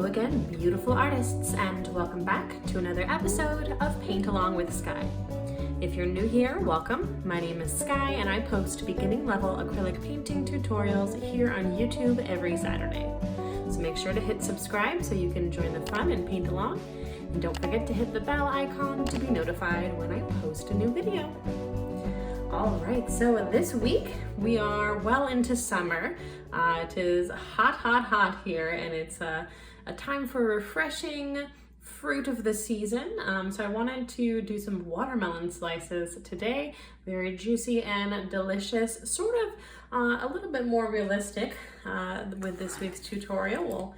again, beautiful artists, and welcome back to another episode of Paint Along with Skye. If you're new here, welcome. My name is Skye and I post beginning level acrylic painting tutorials here on YouTube every Saturday. So make sure to hit subscribe so you can join the fun and paint along. And don't forget to hit the bell icon to be notified when I post a new video. All right, so this week we are well into summer. It is hot here, and it's a time for refreshing fruit of the season. So I wanted to do some watermelon slices today. Very juicy and delicious, sort of a little bit more realistic with this week's tutorial. We'll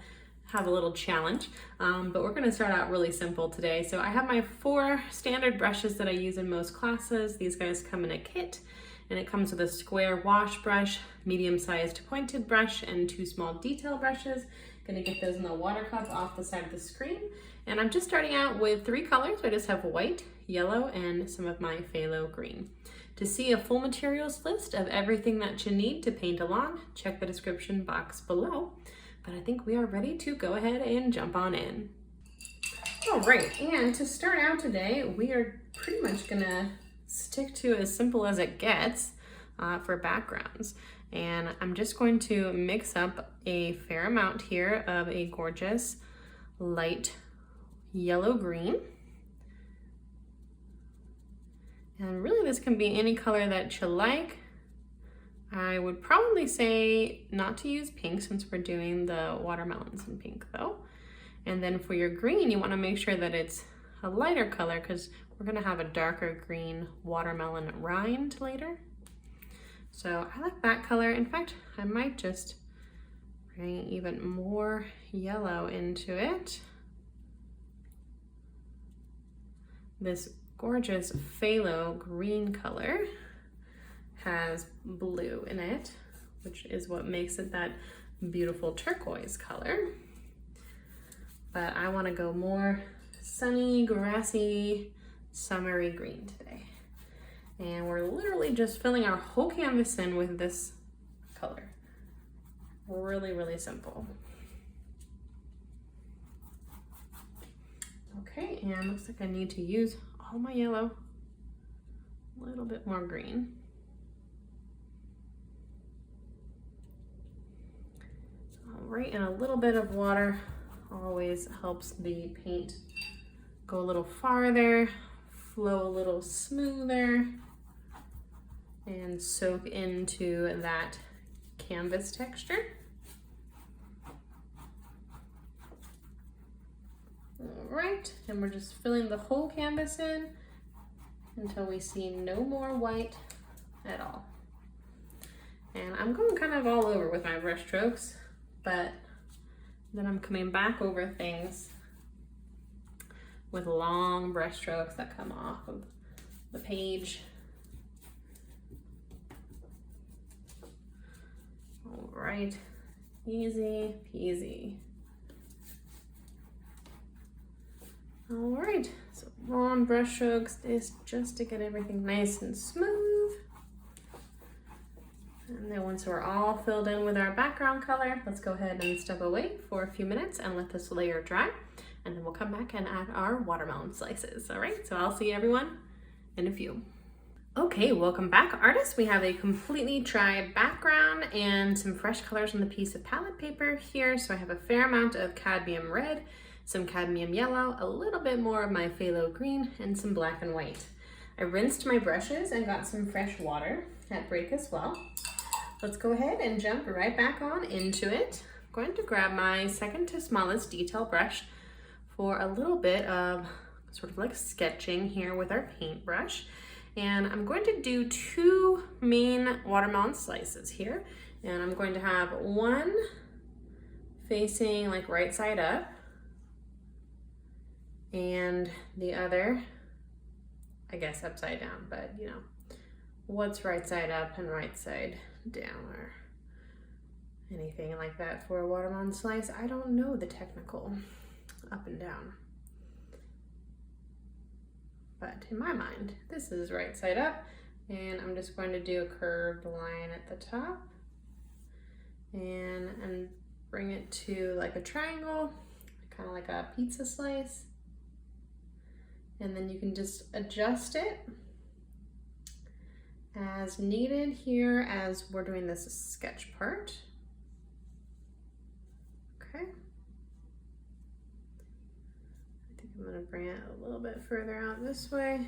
have a little challenge, but we're gonna start out really simple today. So I have my 4 standard brushes that I use in most classes. These guys come in a kit, and it comes with a square wash brush, medium-sized pointed brush, and 2 small detail brushes. Gonna get those in the water cup off the side of the screen. And I'm just starting out with 3 colors. I just have white, yellow, and some of my phthalo green. To see a full materials list of everything that you need to paint along, check the description box below. But I think we are ready to go ahead and jump on in. All right, and to start out today, we are pretty much gonna stick to as simple as it gets for backgrounds. And I'm just going to mix up a fair amount here of a gorgeous light yellow green. And really this can be any color that you like. I would probably say not to use pink since we're doing the watermelons in pink though. And then for your green, you want to make sure that it's a lighter color because we're going to have a darker green watermelon rind later. So I like that color. In fact, I might just bring even more yellow into it. This gorgeous phthalo green color has blue in it, which is what makes it that beautiful turquoise color. But I want to go more sunny, grassy, summery green today. And we're literally just filling our whole canvas in with this color. Really, really simple. Okay, and looks like I need to use all my yellow, a little bit more green. Right, and a little bit of water always helps the paint go a little farther, flow a little smoother, and soak into that canvas texture. All right, and we're just filling the whole canvas in until we see no more white at all. And I'm going kind of all over with my brush strokes, but then I'm coming back over things with long brush strokes that come off of the page. All right, easy peasy. All right, so long brush strokes is just to get everything nice and smooth. And then once we're all filled in with our background color, let's go ahead and step away for a few minutes and let this layer dry. And then we'll come back and add our watermelon slices. All right, so I'll see everyone in a few. Okay, welcome back, artists. We have a completely dry background and some fresh colors on the piece of palette paper here. So I have a fair amount of cadmium red, some cadmium yellow, a little bit more of my phthalo green, and some black and white. I rinsed my brushes and got some fresh water at break as well. Let's go ahead and jump right back on into it. I'm going to grab my second to smallest detail brush for a little bit of sort of like sketching here with our paintbrush. And I'm going to do 2 main watermelon slices here. And I'm going to have one facing like right side up and the other, I guess, upside down, but you know, what's right side up and right side down or anything like that for a watermelon slice? I don't know the technical up and down, but in my mind this is right side up, and I'm just going to do a curved line at the top and bring it to like a triangle kind of like a pizza slice. And then you can just adjust it as needed here as we're doing this sketch part. Okay. I think I'm gonna bring it a little bit further out this way.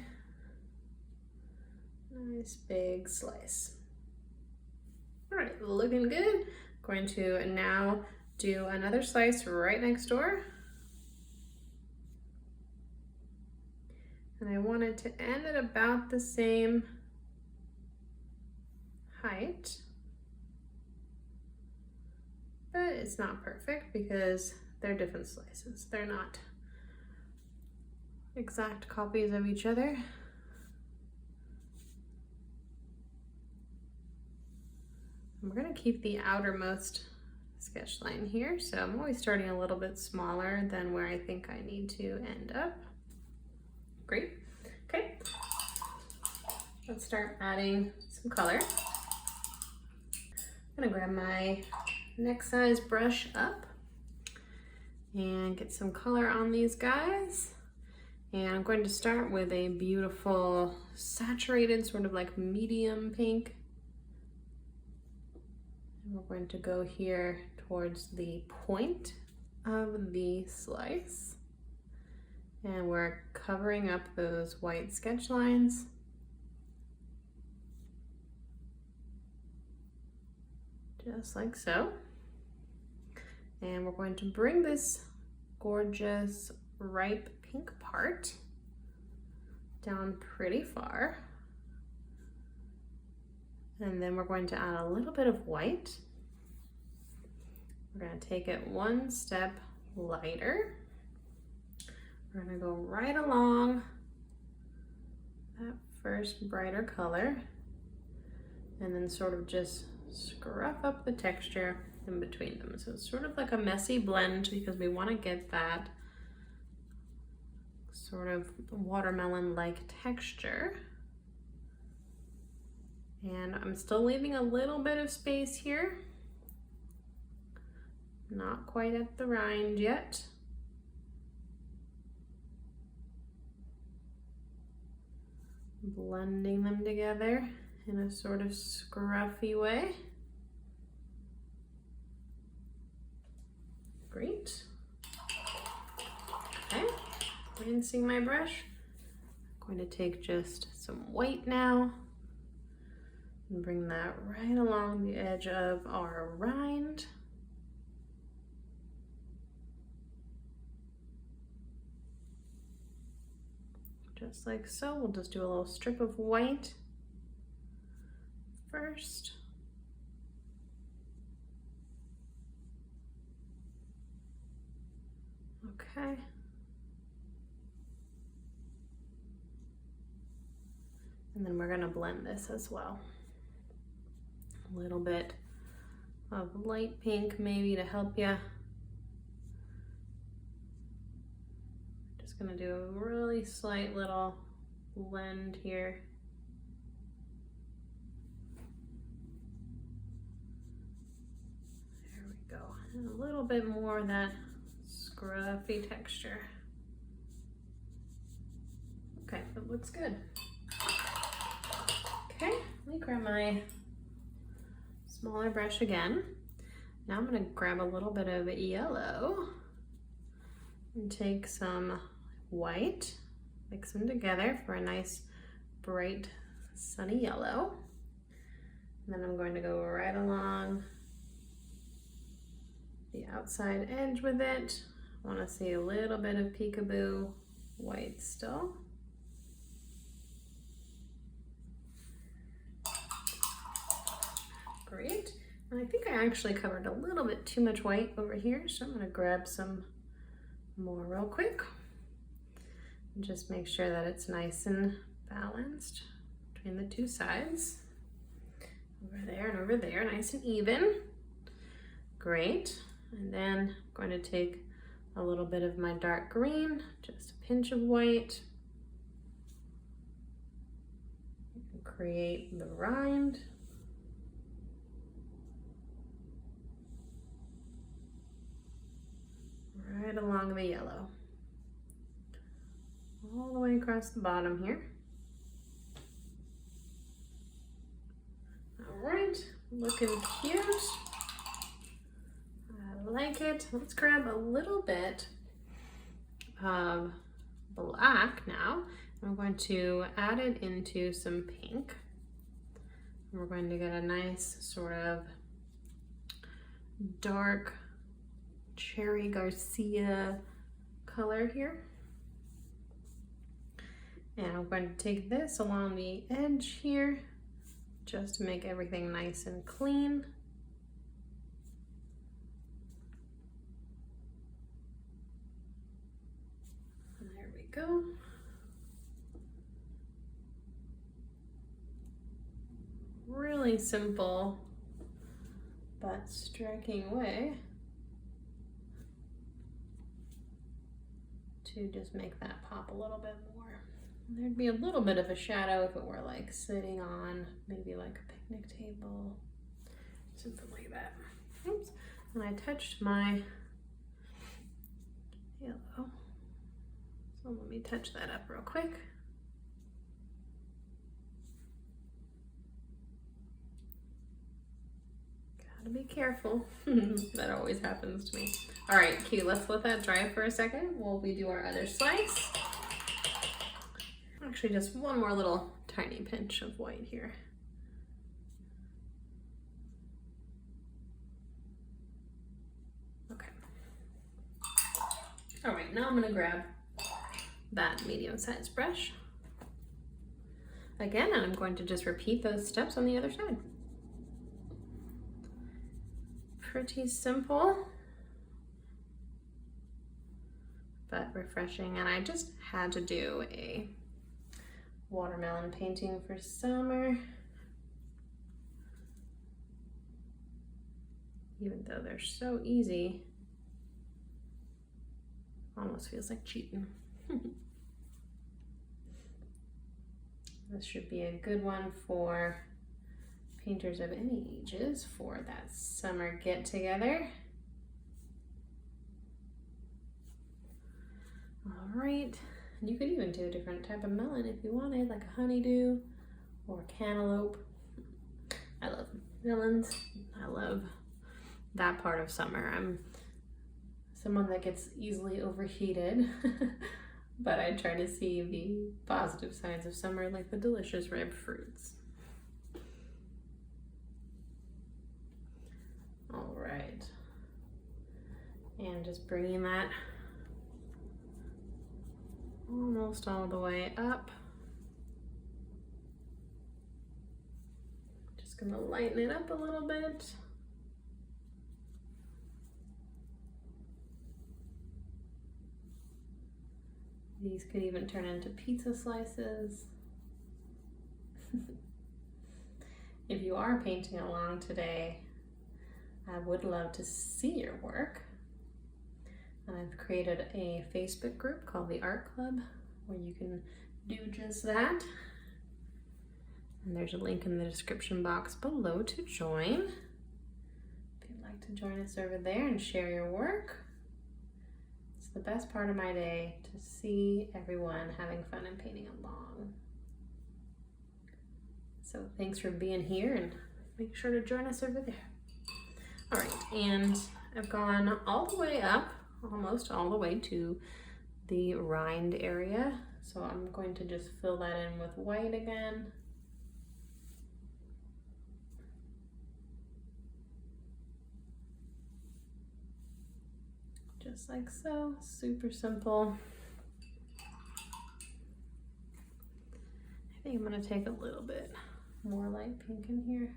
Nice big slice. All right, looking good. Going to now do another slice right next door. And I want it to end at about the same height. But it's not perfect because they're different slices. They're not exact copies of each other. And we're gonna keep the outermost sketch line here. So I'm always starting a little bit smaller than where I think I need to end up. Great, okay. Let's start adding some color. I'm gonna grab my next size brush up and get some color on these guys. And I'm going to start with a beautiful saturated, sort of like medium pink. And we're going to go here towards the point of the slice. And we're covering up those white sketch lines. Just like so. And we're going to bring this gorgeous ripe pink part down pretty far. And then we're going to add a little bit of white. We're going to take it one step lighter. We're going to go right along that first brighter color and then sort of just scruff up the texture in between them. So it's sort of like a messy blend because we want to get that sort of watermelon-like texture. And I'm still leaving a little bit of space here. Not quite at the rind yet. Blending them together in a sort of scruffy way. Great. Okay, rinsing my brush. I'm going to take just some white now and bring that right along the edge of our rind. Just like so. We'll just do a little strip of white first. Okay. And then we're going to blend this as well. A little bit of light pink maybe to help you. Just going to do a really slight little blend here. There we go. And a little bit more of that scruffy texture. Okay, that looks good. Okay, let me grab my smaller brush again. Now I'm going to grab a little bit of yellow and take some white, mix them together for a nice bright sunny yellow. And then I'm going to go right along the outside edge with it. I want to see a little bit of peekaboo white still. Great. And I think I actually covered a little bit too much white over here, so I'm going to grab some more real quick. And just make sure that it's nice and balanced between the two sides. Over there and over there, nice and even. Great. And then I'm going to take a little bit of my dark green, just a pinch of white. Create the rind. right along the yellow. All the way across the bottom here. All right, looking cute. I like it. Let's grab a little bit of black now. We're going to add it into some pink. We're going to get a nice sort of dark cherry Garcia color here. And I'm going to take this along the edge here just to make everything nice and clean. There we go. Really simple but striking way to just make that pop a little bit more. There'd be a little bit of a shadow if it were like sitting on maybe like a picnic table, something like that. Oops, and I touched my yellow. So let me touch that up real quick. Gotta be careful. That always happens to me. All right, cute. Let's let that dry for a second while we do our other slice. Actually, just one more little tiny pinch of white here. Okay. All right, now I'm gonna grab that medium-sized brush again, and I'm going to just repeat those steps on the other side. Pretty simple, but refreshing. And I just had to do a watermelon painting for summer, even though they're so easy, almost feels like cheating. This should be a good one for painters of any ages for that summer get together. All right, and you could even do a different type of melon if you wanted, like a honeydew or cantaloupe. I love melons. I love that part of summer. I'm someone that gets easily overheated, but I try to see the positive sides of summer, like the delicious ripe fruits. All right, and just bringing that almost all the way up. Just gonna lighten it up a little bit. These could even turn into pizza slices. If you are painting along today, I would love to see your work. And I've created a Facebook group called the Art Club where you can do just that. And there's a link in the description box below to join. If you'd like to join us over there and share your work. It's the best part of my day to see everyone having fun and painting along. So thanks for being here, and make sure to join us over there. All right, and I've gone all the way up, almost all the way to the rind area. So I'm going to just fill that in with white again. Just like so, super simple. I think I'm gonna take a little bit more light pink in here.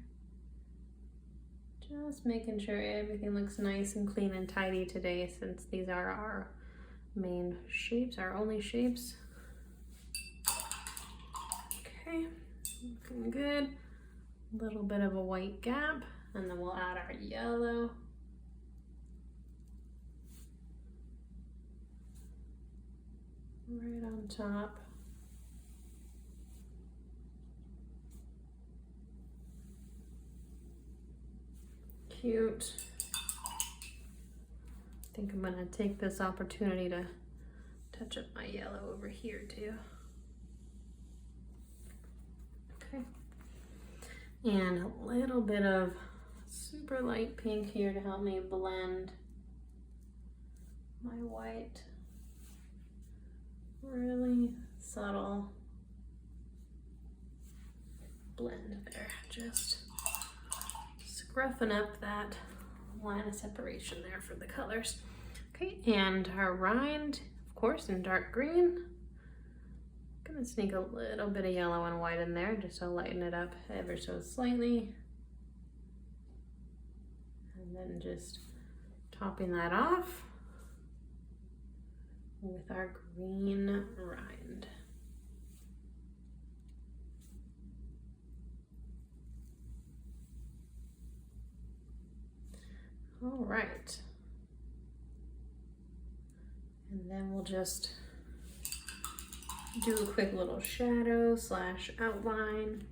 Just making sure everything looks nice and clean and tidy today, since these are our main shapes, our only shapes. Okay, looking good. A little bit of a white gap, and then we'll add our yellow. Right on top. Cute. I think I'm gonna take this opportunity to touch up my yellow over here too. Okay. And a little bit of super light pink here to help me blend my white. Really subtle blend there, just scruffing up that line of separation there for the colors. Okay, and our rind, of course, in dark green. Gonna sneak a little bit of yellow and white in there just to lighten it up ever so slightly. And then just topping that off with our green rind. All right. And then we'll just do a quick little shadow slash outline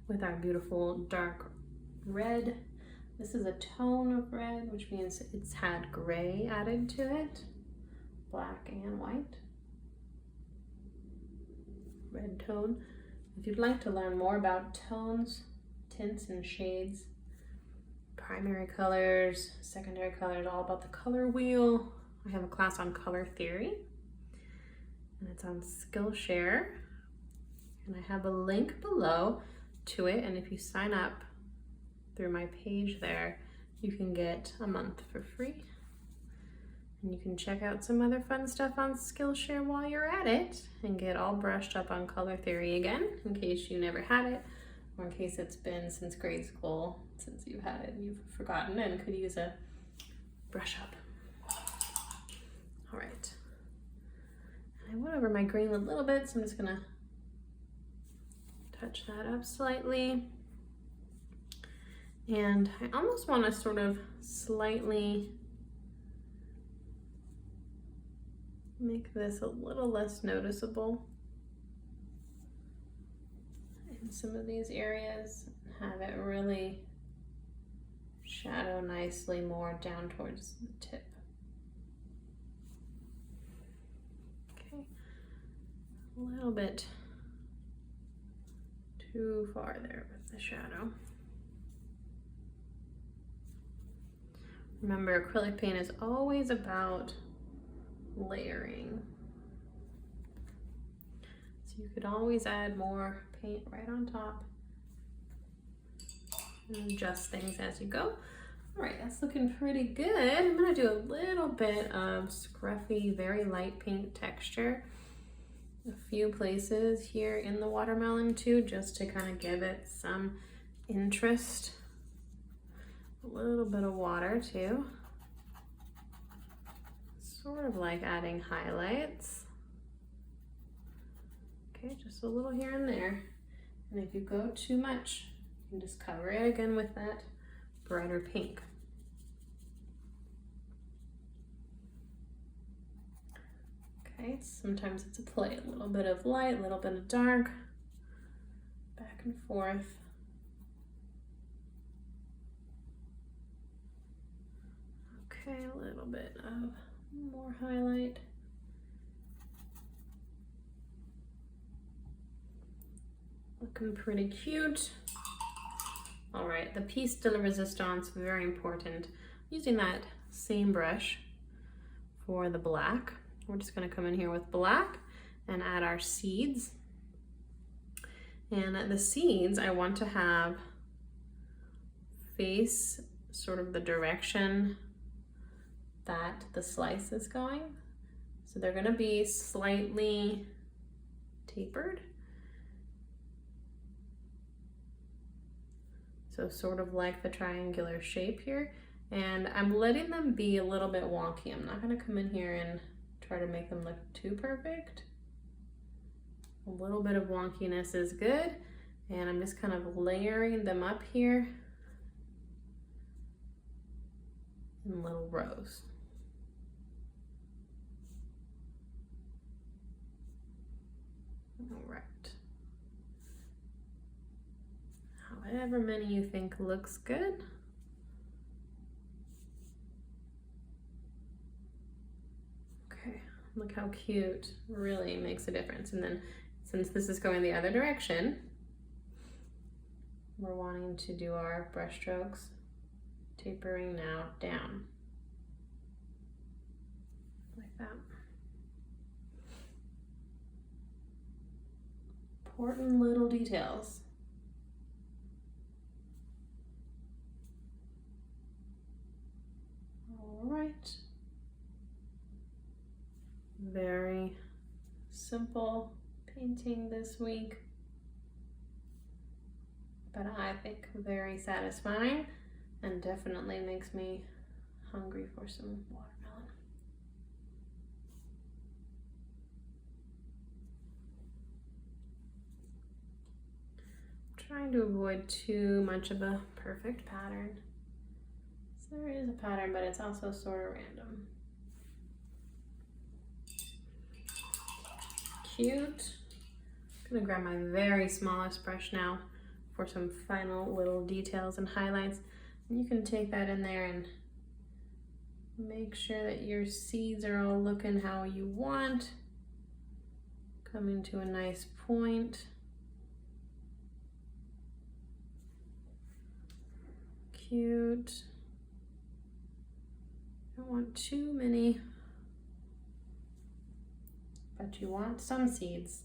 with our beautiful dark red. This is a tone of red, which means it's had gray added to it, black and white. Red tone. If you'd like to learn more about tones, tints, and shades, primary colors, secondary colors, all about the color wheel, I have a class on color theory, and it's on Skillshare, and I have a link below to it, and if you sign up through my page there, you can get a month for free, and you can check out some other fun stuff on Skillshare while you're at it and get all brushed up on color theory again, in case you never had it, or in case it's been since grade school since you've had it and you've forgotten and could use a brush up. All right, I went over my green a little bit, so I'm just gonna touch that up slightly. And I almost want to sort of slightly make this a little less noticeable in some of these areas, have it really shadow nicely more down towards the tip. Okay, a little bit too far there with the shadow. Remember, acrylic paint is always about layering. So you could always add more paint right on top and adjust things as you go. All right, that's looking pretty good. I'm gonna do a little bit of scruffy, very light pink texture. A few places here in the watermelon too, just to kind of give it some interest. A little bit of water too. Sort of like adding highlights. Okay, just a little here and there. And if you go too much, you can just cover it again with that brighter pink. Okay, sometimes it's a play, a little bit of light, a little bit of dark, back and forth. Okay, a little bit of more highlight. Looking pretty cute. All right, the piece de la resistance, very important. Using that same brush for the black. We're just gonna come in here with black and add our seeds. And the seeds I want to have face sort of the direction that the slice is going. So they're gonna be slightly tapered. So sort of like the triangular shape here. And I'm letting them be a little bit wonky. I'm not gonna come in here and try to make them look too perfect. A little bit of wonkiness is good. And I'm just kind of layering them up here in little rows. All right. However many you think looks good. Look how cute, really makes a difference. And then since this is going the other direction, we're wanting to do our brush strokes, tapering now down, like that. Important little details. All right. Very simple painting this week, but I think very satisfying and definitely makes me hungry for some watermelon. I'm trying to avoid too much of a perfect pattern. So there is a pattern, but it's also sort of random. Cute. I'm gonna grab my very smallest brush now for some final little details and highlights. And you can take that in there and make sure that your seeds are all looking how you want. Coming to a nice point. Cute. Don't want too many, but you want some seeds.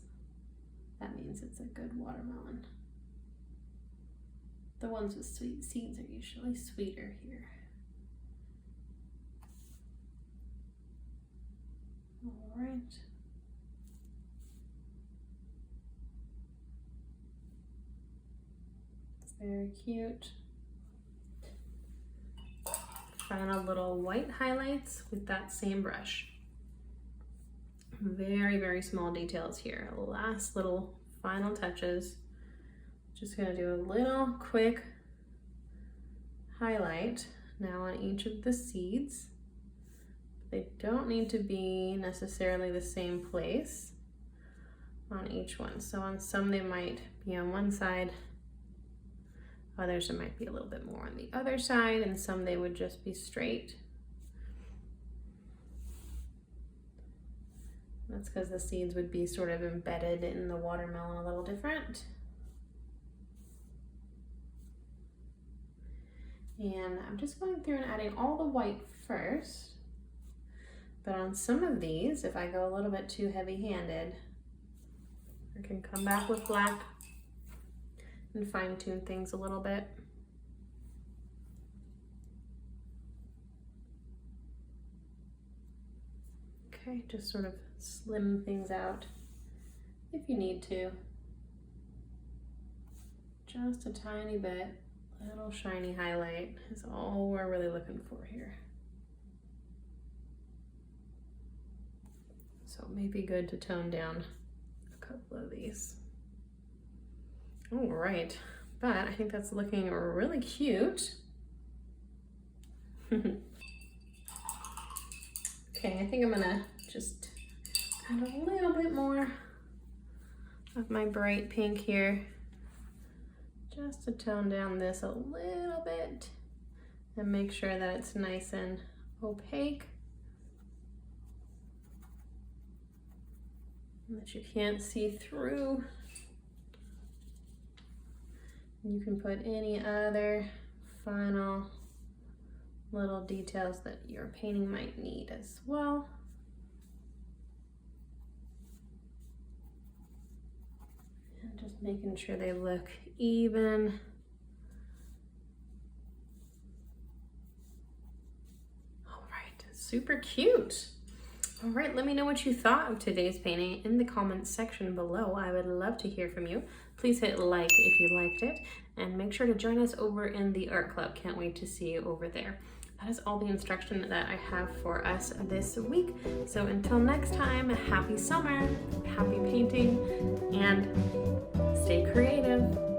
That means it's a good watermelon. The ones with sweet seeds are usually sweeter here. All right. Very cute. Final little white highlights with that same brush. Very, very small details here. Last little final touches. Just gonna do a little quick highlight now on each of the seeds. They don't need to be necessarily the same place on each one. So on some they might be on one side, others it might be a little bit more on the other side, and some they would just be straight. That's because the seeds would be sort of embedded in the watermelon a little different. And I'm just going through and adding all the white first. But on some of these, if I go a little bit too heavy-handed, I can come back with black and fine-tune things a little bit. Okay, just sort of slim things out if you need to. Just a tiny bit, little shiny highlight is all we're really looking for here. So it may be good to tone down a couple of these. All right, but I think that's looking really cute. Okay, I think I'm gonna just add a little bit more of my bright pink here, just to tone down this a little bit and make sure that it's nice and opaque, and that you can't see through. You can put any other final little details that your painting might need as well. And just making sure they look even. All right, super cute. All right, let me know what you thought of today's painting in the comments section below. I would love to hear from you. Please hit like if you liked it, and make sure to join us over in the art club. Can't wait to see you over there. That is all the instruction that I have for us this week. So until next time, happy summer, happy painting, and stay creative.